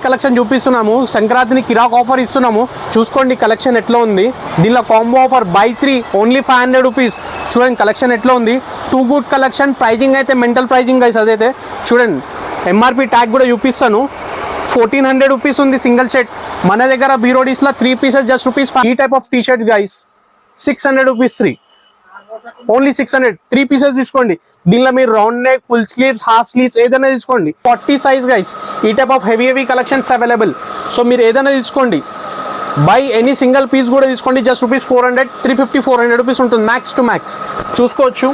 Collection చూపిస్తున్నాము. సంక్రాంతిని కిరాక్ offer ఇస్తున్నాము. చూసుకోండి కలెక్షన్ ఎట్లా ఉంది. దీనిలో combo offer buy 3 only 500 rupees. చూడండి కలెక్షన్ ఎట్లా ఉంది. Too good collection. ప్రైజింగ్ అయితే మెంటల్ ప్రైజింగ్ గైస్. అదైతే చూడండి ఎంఆర్పి ట్యాగ్ కూడా చూపిస్తాను. 1400 రూపీస్ ఉంది సింగిల్ షర్ట్. మన దగ్గర బీరోడీస్లో 3 పీసెస్ జస్ట్ రూపీస్. ఈ type of T shirts guys 600 rupees 3 only 600. 3 pieces తీసుకోండి. దీనిలో మీరు round neck, full sleeves, half sleeves ఏదైనా తీసుకోండి. 40 సైజ్ గైస్. ఈ type of heavy collections available. So మీరు ఏదైనా తీసుకోండి. బై ఎనీ సింగిల్ పీస్ కూడా తీసుకోండి. జస్ట్ రూపీస్ 400, 350, 400 రూపీస్ ఉంటుంది మ్యాక్స్ టు మ్యాక్స్. చూసుకోవచ్చు.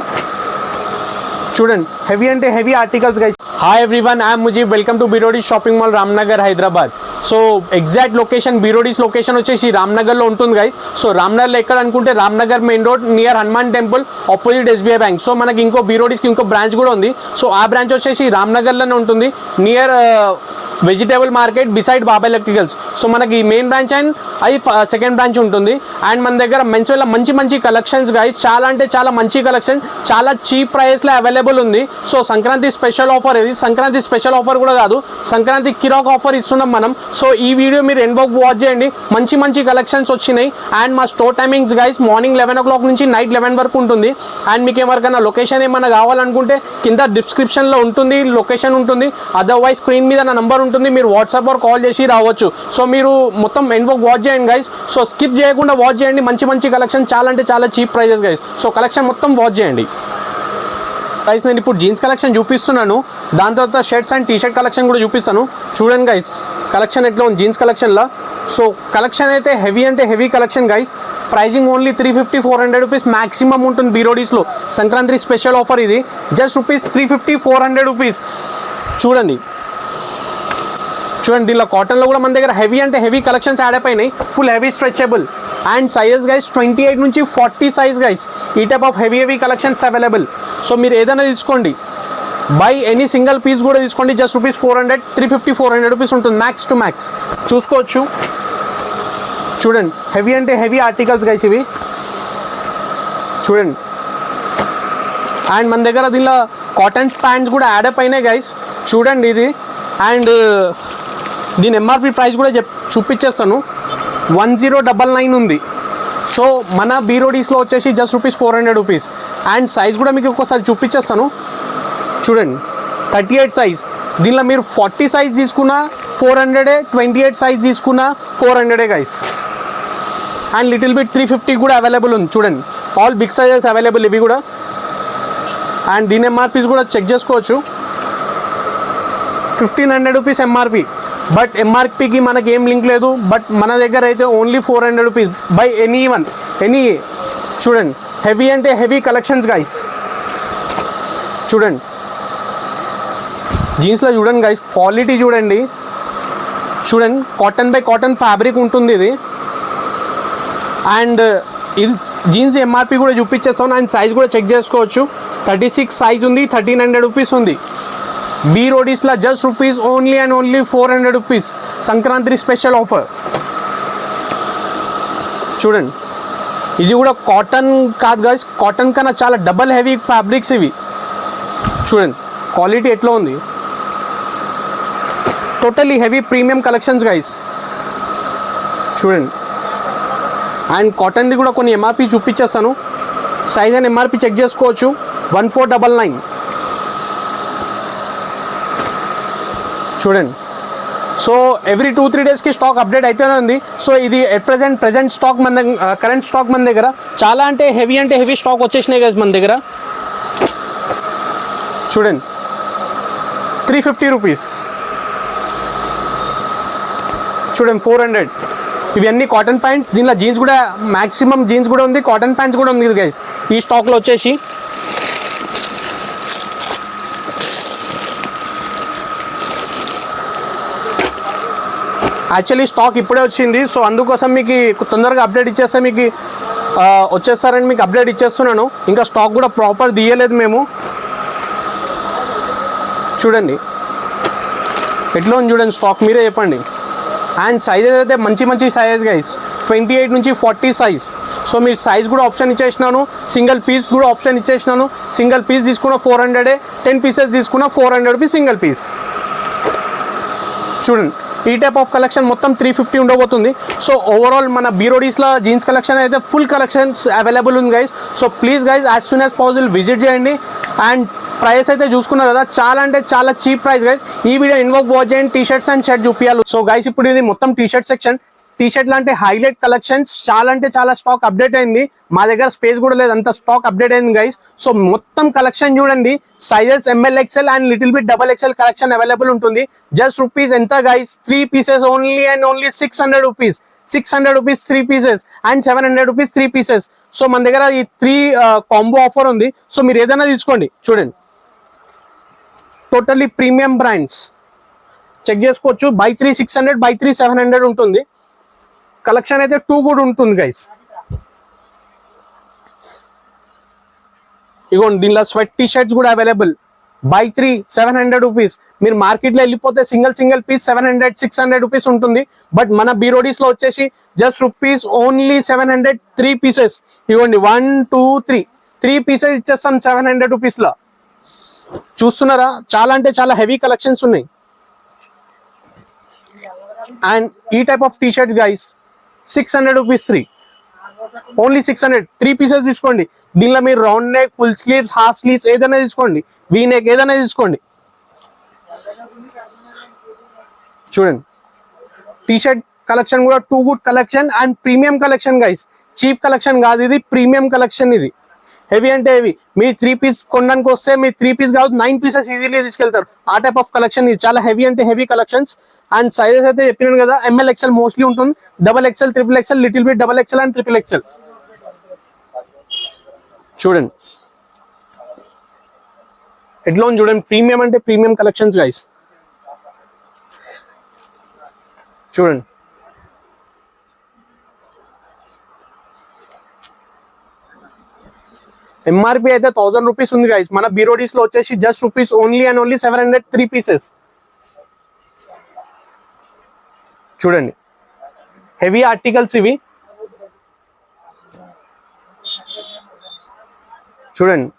చూడండి హెవీ అంటే heavy articles guys. Hi everyone, I'm Mujeeb. Welcome to Beroadies shopping mall, Ramnagar, Hyderabad. So exact location Beroadies location వచ్చేసి రామ్నగర్లో ఉంటుంది గైస్. సో రామ్నగర్లో ఎక్కడ అనుకుంటే Ramnagar main road near Hanuman temple opposite SBI bank. So మనకి ఇంకో బీరోడీస్కి ఇంకో బ్రాంచ్ కూడా ఉంది. సో ఆ బ్రాంచ్ వచ్చేసి రామ్నగర్లోనే ఉంటుంది నియర్ వెజిటేబుల్ మార్కెట్ బిసైడ్ బాబా ఎలక్ట్రికల్స్. సో మనకి మెయిన్ బ్రాంచ్ అండ్ అది సెకండ్ బ్రాంచ్ ఉంటుంది. అండ్ మన దగ్గర మెన్స్వేర్లో మంచి కలెక్షన్స్ గైస్. చాలా అంటే చాలా మంచి కలెక్షన్, చాలా చీప్ ప్రైస్లో అవైలబుల్ ఉంది. సో సంక్రాంతి స్పెషల్ ఆఫర్ ఇది. సంక్రాంతి స్పెషల్ ఆఫర్ కూడా కాదు, సంక్రాంతి కిరాక్ ఆఫర్ ఇస్తున్నాం మనం. సో ఈ వీడియో మీరు ఎండ్ వరకు వాచ్ చేయండి. మంచి కలెక్షన్స్ వచ్చినాయి. అండ్ మా store timings guys morning 11 o'clock నుంచి నైట్ 11 వరకు ఉంటుంది. అండ్ మీకు ఎవరికైనా లొకేషన్ ఏమైనా కావాలనుకుంటే కింద డిస్క్రిప్షన్లో ఉంటుంది, లొకేషన్ ఉంటుంది. అదర్వైజ్ స్క్రీన్ మీద నా నంబర్ ఉంటుంది, మీరు వాట్సాప్ ఆర్ కాల్ చేసి రావచ్చు. సో మీరు మొత్తం ఎండ్ వరకు వాచ్ చేయండి గైస్. సో స్కిప్ చేయకుండా వాచ్ చేయండి. మంచి కలెక్షన్, చాలా అంటే చాలా cheap prices guys. So collection మొత్తం వాచ్ చేయండి గైస్. నేను ఇప్పుడు జీన్స్ కలెక్షన్ చూపిస్తున్నాను. దాని తర్వాత షర్ట్స్ అండ్ టీషర్ట్ కలెక్షన్ కూడా చూపిస్తాను. చూడండి గైస్ కలెక్షన్ ఎట్లా ఉంది జీన్స్ కలెక్షన్లో. సో కలెక్షన్ అయితే హెవీ అంటే heavy collection guys. Pricing only 350, 400 rupees maximum ఉంటుంది బీరోడీస్లో. సంక్రాంతి స్పెషల్ ఆఫర్ ఇది. Just rupees 350, 400 rupees. చూడండి దీనిలో కాటన్లో కూడా మన దగ్గర హెవీ అంటే హెవీ కలెక్షన్స్ యాడ్ అయిపోయినాయి. Full heavy stretchable and sizes guys 28 నుంచి 40 సైజ్ గైస్. ఈ type of heavy collections available. So మీరు ఏదైనా తీసుకోండి. బై ఎనీ సింగిల్ పీస్ కూడా తీసుకోండి. జస్ట్ రూపీస్ 400, 350, 400 రూపీస్ ఉంటుంది మ్యాక్స్ టు మ్యాక్స్. చూసుకోవచ్చు. చూడండి హెవీ అంటే హెవీ ఆర్టికల్స్ గైస్ ఇవి. చూడండి అండ్ మన దగ్గర దీనిలో కాటన్ ప్యాంట్స్ కూడా యాడ్ అయిపోయినాయి గైస్. చూడండి ఇది. అండ్ దీని ఎంఆర్పి ప్రైస్ కూడా చూపించేస్తాను. 1099 ఉంది. సో మన బీరోడీస్లో వచ్చేసి just rupees 400 rupees. And size కూడా మీకు ఒక్కోసారి చూపించేస్తాను. చూడండి 38 సైజ్. దీనిలో మీరు 40 సైజ్ తీసుకున్నా 400, 28 సైజ్ తీసుకున్నా 400 గైస్. అండ్ లిటిల్ బిట్ 350 కూడా అవైలబుల్ ఉంది. చూడండి ఆల్ బిగ్ సైజెస్ అవైలబుల్ ఇవి కూడా. అండ్ దీని ఎంఆర్పీస్ కూడా చెక్ చేసుకోవచ్చు. 1500 రూపీస్ ఎంఆర్పి. బట్ ఎంఆర్పికి మనకి ఏం లింక్ లేదు. బట్ మన దగ్గర అయితే ఓన్లీ 400 రూపీస్ బై ఎనీ. చూడండి హెవీ అంటే హెవీ కలెక్షన్స్ గైస్. చూడండి జీన్స్లో చూడండి గైస్ క్వాలిటీ చూడండి. కాటన్ బై కాటన్ ఫ్యాబ్రిక్ ఉంటుంది ఇది. అండ్ ఇది జీన్స్ ఎంఆర్పి కూడా చూపించేస్తాను. అండ్ సైజ్ కూడా చెక్ చేసుకోవచ్చు. 36 సైజ్ ఉంది. 1300 రూపీస్ ఉంది బీరోడీస్లో. Just rupees only and only 400 rupees. Sankranti special offer. చూడండి ఇది కూడా కాటన్ కాదు గైస్, కాటన్ కన్నా చాలా డబల్ హెవీ ఫ్యాబ్రిక్స్ ఇవి. చూడండి క్వాలిటీ ఎట్లా ఉంది. Totally heavy premium collections guys. చూడండి అండ్ కాటన్ది కూడా కొన్ని ఎంఆర్పి చూపించేస్తాను. సైజ్ అండ్ ఎంఆర్పి చెక్ చేసుకోవచ్చు. 1499. చూడండి సో ఎవ్రీ 2-3 డేస్కి స్టాక్ అప్డేట్ అయితేనే ఉంది. సో ఇది ప్రజెంట్ స్టాక్ మన కరెంట్ స్టాక్ మన దగ్గర చాలా అంటే హెవీ స్టాక్ వచ్చేసినాయి గైస్ మన దగ్గర. చూడండి 350 రూపీస్. చూడండి 400. ఇవన్నీ కాటన్ ప్యాంట్స్. దీనిలో జీన్స్ కూడా మ్యాక్సిమం జీన్స్ కూడా ఉంది, కాటన్ ప్యాంట్స్ కూడా ఉంది గైస్ ఈ స్టాక్లో వచ్చేసి. యాక్చువల్లీ స్టాక్ ఇప్పుడే వచ్చింది. సో అందుకోసం మీకు తొందరగా అప్డేట్ ఇచ్చేస్తే మీకు వచ్చేస్తారని మీకు అప్డేట్ ఇచ్చేస్తున్నాను. ఇంకా స్టాక్ కూడా ప్రాపర్ తీయలేదు మేము. చూడండి ఎట్లా ఉంది చూడండి స్టాక్, మీరే చెప్పండి. అండ్ సైజెస్ అయితే మంచి సైజెస్ గైస్. 28 నుంచి 40 సైజ్. సో మీరు సైజ్ కూడా ఆప్షన్ ఇచ్చేసినాను. సింగిల్ పీస్ కూడా ఆప్షన్ ఇచ్చేసినాను. సింగిల్ పీస్ తీసుకున్న 400, 10 పీసెస్ తీసుకున్న 400 రూపీస్ సింగిల్ పీస్. చూడండి ఈ టైప్ ఆఫ్ కలెక్షన్ మొత్తం 350 ఉండబోతుంది. సో ఓవరాల్ మన బీరోడీస్లో జీన్స్ కలెక్షన్ అయితే ఫుల్ కలెక్షన్స్ అవైలబుల్ ఉంది guys. So please guys as soon as possible visit చేయండి. అండ్ ప్రైస్ అయితే చూసుకున్నారు కదా, చాలా అంటే చాలా చీప్ ప్రైస్ గైస్. ఈ వీడియో ఇన్వోక్ వాచ్ చేయండి, టీ షర్ట్స్ అండ్ షర్ట్ చూపించాలి. సో గైస్ ఇప్పుడు ఇది మొత్తం T shirt section. T shirt లాంటి హైలైట్ కలెక్షన్స్ చాలా అంటే చాలా స్టాక్ అప్డేట్ అయింది. మా దగ్గర స్పేస్ కూడా లేదు, అంత స్టాక్ అప్డేట్ అయింది గైస్. సో మొత్తం కలెక్షన్ చూడండి, sizes ML XL and little bit XXL collection available ఉంటుంది. జస్ట్ రూపీస్ ఎంత guys, 3 pieces only and only 600 rupees. 600 rupees 3 pieces and 700 rupees 3 pieces. So మన దగ్గర ఈ 3 కాంబో ఆఫర్ ఉంది. సో మీరు ఏదైనా తీసుకోండి. చూడండి టోటల్లీ ప్రీమియం బ్రాండ్స్ చెక్ చేసుకోవచ్చు. బై 3 600, బై 3 700 ఉంటుంది. కలెక్షన్ అయితే 2 కూడా ఉంటుంది గైస్. ఇగోండి దీనిలో స్వెట్ టీ షర్ట్స్ కూడా అవైలబుల్. By 3 700 rupees. మీరు మార్కెట్లో వెళ్ళిపోతే సింగిల్ పీస్ 700 600 రూపీస్ ఉంటుంది. బట్ మన బీరోడీస్ లో వచ్చేసి జస్ట్ రూపీస్ ఓన్లీ 700 3 pieces. ఇవ్వండి 1 2 3 pieces ఇచ్చేస్తాం 700 రూపీస్ లో. చూస్తున్నారా, చాలా అంటే చాలా హెవీ కలెక్షన్స్ ఉన్నాయి. అండ్ ఈ type of T shirts guys 600 rupees 3, only 600 3 pieces తీసుకోండి. దీనిలో మీరు round neck, full sleeves, half sleeves ఏదైనా తీసుకోండి, వీ నెక్ ఏదైనా తీసుకోండి. చూడండి టీ షర్ట్ కలెక్షన్ కూడా 2 good collection and premium collection guys. Cheap collection కాదు, ఇది ప్రీమియం కలెక్షన్. ఇది హెవీ అంటే హెవీ. మీ 3 piece కొనడానికి వస్తే మీ 3 piece కాదు 9 pieces ఈజీలీ తీసుకెళ్తారు. ఆ టైప్ ఆఫ్ కలెక్షన్ ఇది. చాలా హెవీ అంటే హెవీ కలెక్షన్స్. అండ్ సైజెస్ అయితే చెప్పినాను కదా, ML XL మోస్ట్లీ ఉంటుంది, XXL XXL little bit XXL and XXL. చూడండి ఎట్లా ఉంది చూడండి, ప్రీమియం అంటే ప్రీమియం కలెక్షన్స్ గైస్. చూడండి MRP అయితే 1000 రూపీస్ ఉంది గైస్. మన బీరోడీస్ లో వచ్చేసి just rupees only and only 700 3 pieces. చూడండి హెవీ ఆర్టికల్స్ ఇవి. చూడండి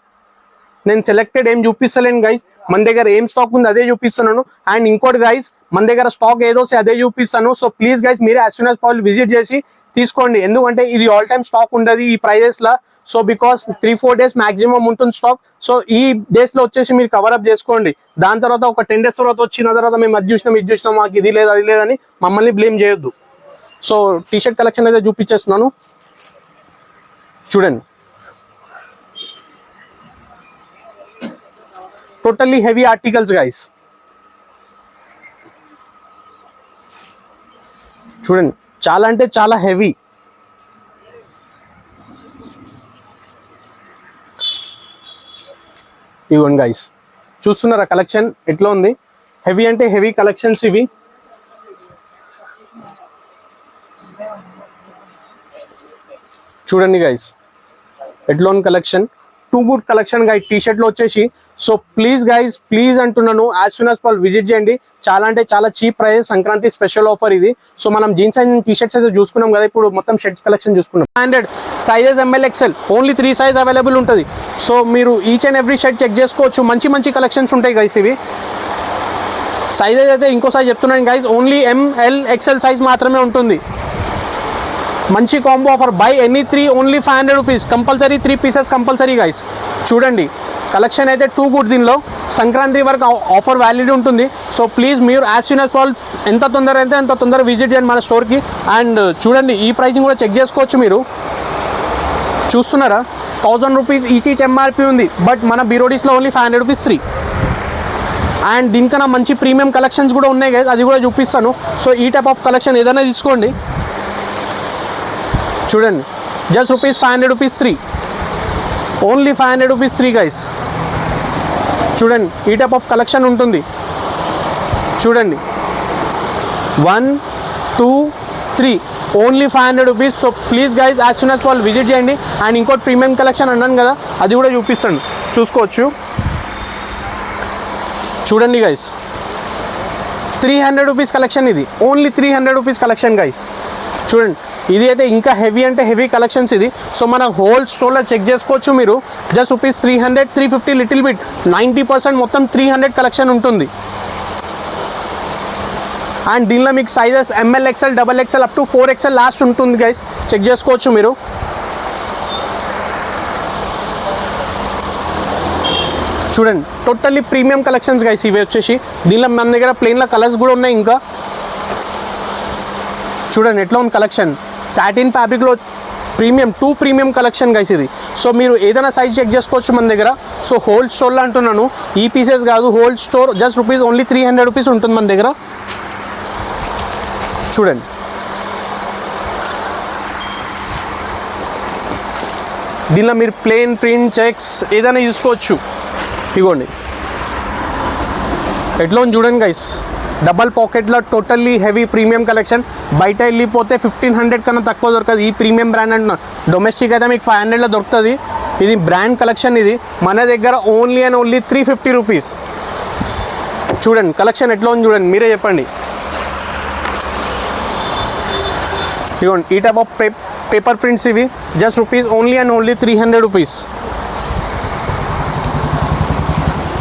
నేను సెలెక్టెడ్ ఏం చూపిస్తలేను గైస్, మన దగ్గర ఏం స్టాక్ ఉంది అదే చూపిస్తున్నాను. అండ్ ఇంకోటి గైస్, మన దగ్గర స్టాక్ ఏదో అదే చూపిస్తాను. సో ప్లీజ్ గైస్ మీరు as soon as possible visit చేసి తీసుకోండి. ఎందుకంటే ఇది ఆల్ టైమ్ స్టాక్ ఉండదు ఈ ప్రైజెస్ లా. సో బికాస్ 3-4 days మాక్సిమం ఉంటుంది స్టాక్. సో ఈ డేస్ లో వచ్చేసి మీరు కవర్ అప్ చేసుకోండి. దాని తర్వాత ఒక 10 days తర్వాత వచ్చిన తర్వాత మేము అది చూసినాం ఇది చూసినాం, మాకు ఇది లేదు అది లేదని మమ్మల్ని బ్లేమ్ చేయొద్దు. సో టీ షర్ట్ కలెక్షన్ అయితే చూపించేస్తున్నాను. చూడండి టోటల్లీ హెవీ ఆర్టికల్స్ గైస్. చూడండి చాలా అంటే చాలా హెవీ. ఇవ్వండి గైస్, చూస్తున్నారా కలెక్షన్ ఎట్లా ఉంది. హెవీ అంటే హెవీ కలెక్షన్స్ ఇవి. చూడండి గైస్ ఎట్లా ఉంది collection. 2 good collection guys T shirt లో వచ్చేసి. సో ప్లీజ్ గైస్ ప్లీజ్ అంటున్నాను, as soon as possible visit చేయండి. చాలా అంటే చాలా cheap price, Sankranti special offer ఇది. సో మనం జీన్స్ అండ్ టీ షర్ట్స్ అయితే చూసుకున్నాం కదా, ఇప్పుడు మొత్తం షర్ట్స్ కలెక్షన్ చూసుకున్నాం. 100 sizes ML XL only 3 size available ఉంటుంది. సో మీరు each and every shirt check చేసుకోవచ్చు. మంచి మంచి కలెక్షన్స్ ఉంటాయి గైస్ ఇవి. సైజెస్ అయితే ఇంకోసారి చెప్తున్నాను guys, only ML XL size మాత్రమే ఉంటుంది. మంచి combo offer. By any 3 only 500 rupees. Compulsory 3 pieces compulsory guys. చూడండి కలెక్షన్ అయితే 2 గుడ్. దీనిలో సంక్రాంతి వరకు ఆఫర్ వ్యాలిడ్ ఉంటుంది. సో ప్లీజ్ మీరు యాజ్ సూన్ యాజ్ పాసిబుల్ ఎంత తొందర అయితే అంత తొందర విజిట్ చేయండి మన స్టోర్కి. అండ్ చూడండి ఈ ప్రైసింగ్ కూడా చెక్ చేసుకోవచ్చు మీరు. చూస్తున్నారా 1000 రూపీస్ ఈచ్ MRP ఉంది. బట్ మన బీరోడీస్లో ఓన్లీ 500 రూపీస్ 3. అండ్ దీనికన్నా మంచి ప్రీమియం కలెక్షన్స్ కూడా ఉన్నాయి గైస్, అది కూడా చూపిస్తాను. సో ఈ టైప్ ఆఫ్ కలెక్షన్ ఏదైనా తీసుకోండి. చూడండి just rupees 500 rupees 3, only 500 rupees 3 guys. చూడండి ఈ టైప్ ఆఫ్ కలెక్షన్ ఉంటుంది. చూడండి 1 2 3 only 500 rupees. So please guys as soon as possible visit చేయండి. అండ్ ఇంకోటి ప్రీమియం కలెక్షన్ అన్నాను కదా, అది కూడా చూపిస్తాను, చూసుకోవచ్చు. చూడండి గైస్ 300 రూపీస్ కలెక్షన్ ఇది, ఓన్లీ 300 రూపీస్ కలెక్షన్ గైస్. చూడండి ఇది అయితే ఇంకా హెవీ అంటే హెవీ కలెక్షన్స్ ఇది. సో మన హోల్ స్టోర్లో చెక్ చేసుకోవచ్చు మీరు. జస్ట్ రూపీస్ 300 350 లిటిల్ బిట్ 90% మొత్తం 300 కలెక్షన్ ఉంటుంది. అండ్ దీనిలో మీకు sizes M L XL double XL up to 4XL last ఉంటుంది గైస్, చెక్ చేసుకోవచ్చు మీరు. చూడండి టోటల్లీ ప్రీమియం కలెక్షన్స్ గైస్ ఇవి వచ్చేసి. దీనిలో మన దగ్గర ప్లెయిన్లో కలర్స్ కూడా ఉన్నాయి. ఇంకా చూడండి ఎట్లా ఉంది కలెక్షన్, సాటిన్ ఫ్యాబ్రిక్లో ప్రీమియం ప్రీమియం కలెక్షన్ గైస్ ఇది. సో మీరు ఏదైనా సైజ్ చెక్ చేసుకోవచ్చు మన దగ్గర. సో హోల్డ్ స్టోర్లో అంటున్నాను, ఈ పీసెస్ కాదు, hold store just rupees only 300 rupees ఉంటుంది మన దగ్గర. చూడండి దీనిలో మీరు ప్లెయిన్ ప్రింట్ చెక్స్ ఏదైనా చూసుకోవచ్చు. ఇగోండి ఎట్లా ఉంది చూడండి గైస్, డబల్ పాకెట్లో టోటల్లీ హెవీ ప్రీమియం కలెక్షన్. బయట వెళ్ళిపోతే 1500 కన్నా తక్కువ దొరకదు ఈ ప్రీమియం బ్రాండ్ అంటున్నా. డొమెస్టిక్ అయితే మీకు 500లో దొరుకుతుంది. ఇది బ్రాండ్ కలెక్షన్, ఇది మన దగ్గర ఓన్లీ అండ్ ఓన్లీ 350 రూపీస్. చూడండి కలెక్షన్ ఎట్లా ఉంది చూడండి, మీరే చెప్పండి. ఇగోండి ఈ టైప్ ఆఫ్ పేపర్ ప్రింట్స్ ఇవి just rupees only and only 300 rupees.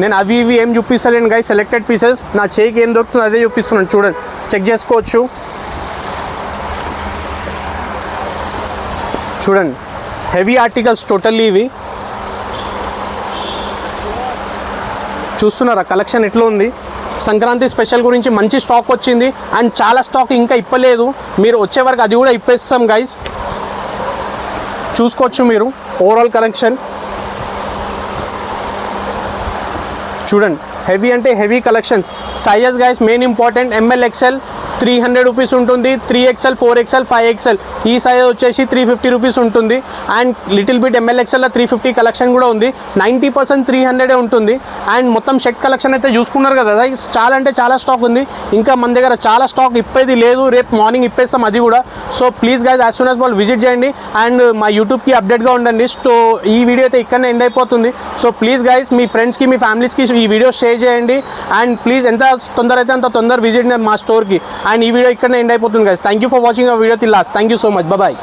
నేను అవి ఇవి ఏం చూపిస్తలేను గైస్, సెలెక్టెడ్ పీసెస్ నా చేయికి ఏం దొరుకుతుందో అదే చూపిస్తున్నాను. చూడండి చెక్ చేసుకోవచ్చు. చూడండి హెవీ ఆర్టికల్స్ టోటల్లీ ఇవి. చూస్తున్నారా కలెక్షన్ ఎట్లా ఉంది. సంక్రాంతి స్పెషల్ గురించి మంచి స్టాక్ వచ్చింది అండ్ చాలా స్టాక్ ఇంకా ఇప్పలేదు. మీరు వచ్చే వరకు అది కూడా ఇప్పేస్తాం గైస్, చూసుకోవచ్చు మీరు ఓవరాల్ కలెక్షన్. చూడండి హెవీ అంటే heavy collections. Sizes guys main important, M L XL 300 rupees ఉంటుంది, 3XL 4XL 5XL ఈ సైజ్ వచ్చేసి 350 రూపీస్ ఉంటుంది. అండ్ లిటిల్ బిట్ ఎంఎల్ ఎక్స్ఎల్లో 350 కలెక్షన్ కూడా ఉంది. 90% 300 ఉంటుంది. అండ్ మొత్తం షర్ట్ కలెక్షన్ అయితే చూసుకున్నారు కదా, చాలా అంటే చాలా స్టాక్ ఉంది. ఇంకా మన దగ్గర చాలా స్టాక్ ఇప్పేది లేదు, రేపు మార్నింగ్ ఇప్పేస్తాం అది కూడా. So please guys as soon as possible visit చేయండి అండ్ మా యూట్యూబ్కి అప్డేట్గా ఉండండి. సో ఈ వీడియో అయితే ఇక్కడనే ఎండ్ అయిపోతుంది. సో ప్లీజ్ గైస్ మీ ఫ్రెండ్స్కి మీ ఫ్యామిలీస్కి ఈ వీడియో షేర్ చేయండి అండ్ ప్లీజ్ ఎంత తొందర అయితే అంత తొందర విజిట్ మా స్టోర్కి. అండ్ ఈ వీడియో ఇక్కడనే ఎండ్ అయిపోతుంది guys. Thank you for watching our video till last. Thank you so much, bye.